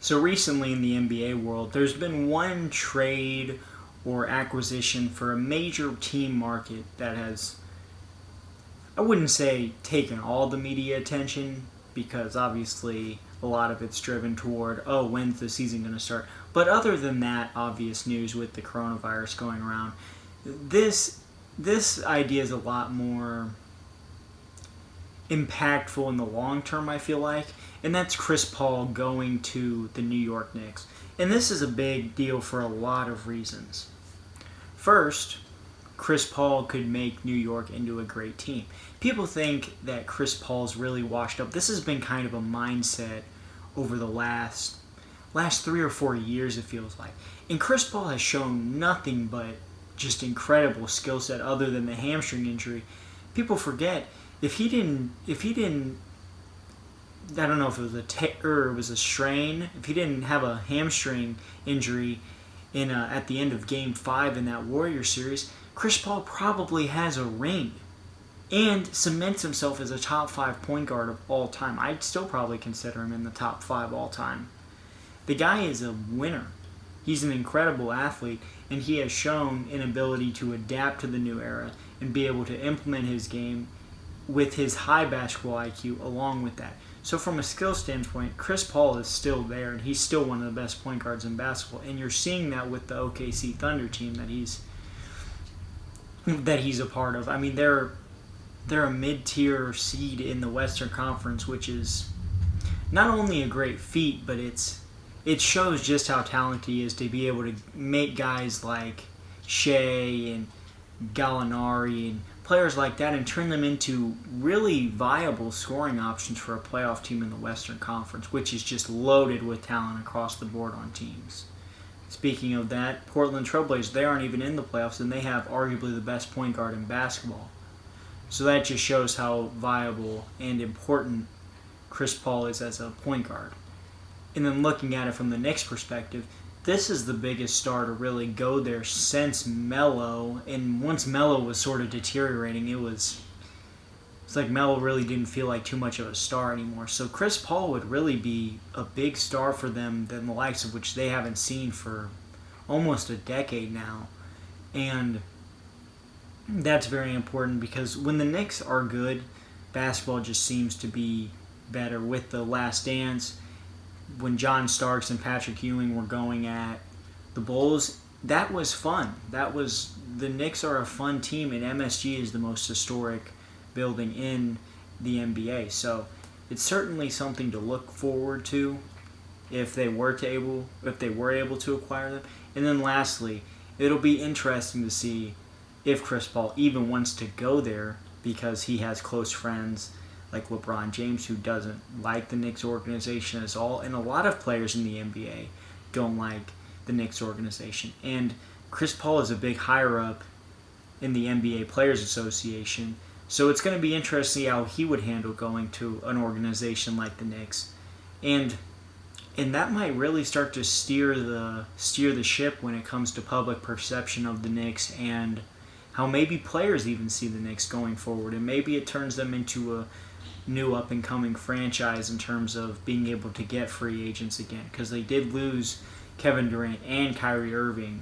So recently in the NBA world, there's been one trade or acquisition for a major team market that has, I wouldn't say taken all the media attention, because obviously a lot of it's driven toward, oh, when's the season going to start? But other than that obvious news with the coronavirus going around, this idea is a lot more impactful in the long term, I feel like, and that's Chris Paul going to the New York Knicks. And this is a big deal for a lot of reasons. First, Chris Paul could make New York into a great team. People think that Chris Paul's really washed up. This has been kind of a mindset over the last 3 or 4 years, it feels like. And Chris Paul has shown nothing but just incredible skill set other than the hamstring injury. People forget, if he didn't, I don't know if it was it was a strain. If he didn't have a hamstring injury at the end of Game 5 in that Warriors series, Chris Paul probably has a ring and cements himself as a top 5 point guard of all time. I'd still probably consider him in the top 5 all time. The guy is a winner. He's an incredible athlete, and he has shown an ability to adapt to the new era and be able to implement his game with his high basketball IQ along with that. So from a skill standpoint, Chris Paul is still there, and he's still one of the best point guards in basketball. And you're seeing that with the OKC Thunder team that he's a part of. I mean, they're a mid-tier seed in the Western Conference, which is not only a great feat, but it shows just how talented he is to be able to make guys like Shea and Gallinari and players like that and turn them into really viable scoring options for a playoff team in the Western Conference, which is just loaded with talent across the board on teams. Speaking of that, Portland Trailblazers, they aren't even in the playoffs, and they have arguably the best point guard in basketball. So that just shows how viable and important Chris Paul is as a point guard. And then looking at it from the Knicks' perspective, this is the biggest star to really go there since Melo. And once Melo was sort of deteriorating, it's like Melo really didn't feel like too much of a star anymore. So Chris Paul would really be a big star for them than the likes of which they haven't seen for almost a decade now. And that's very important because when the Knicks are good, basketball just seems to be better. With the Last Dance, when John Starks and Patrick Ewing were going at the Bulls, that was fun. The Knicks are a fun team, and MSG is the most historic building in the NBA. So it's certainly something to look forward to if they were able to acquire them. And then lastly, it'll be interesting to see if Chris Paul even wants to go there, because he has close friends like LeBron James, who doesn't like the Knicks organization at all, and a lot of players in the NBA don't like the Knicks organization. And Chris Paul is a big higher-up in the NBA Players Association, so it's going to be interesting how he would handle going to an organization like the Knicks. And that might really start to steer the ship when it comes to public perception of the Knicks and how maybe players even see the Knicks going forward. And maybe it turns them into a new up-and-coming franchise in terms of being able to get free agents again, because they did lose Kevin Durant and Kyrie Irving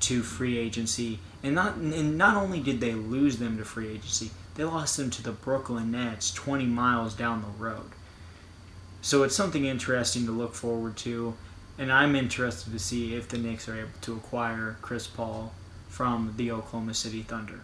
to free agency, and not only did they lose them to free agency, they lost them to the Brooklyn Nets 20 miles down the road. So it's something interesting to look forward to, and I'm interested to see if the Knicks are able to acquire Chris Paul from the Oklahoma City Thunder.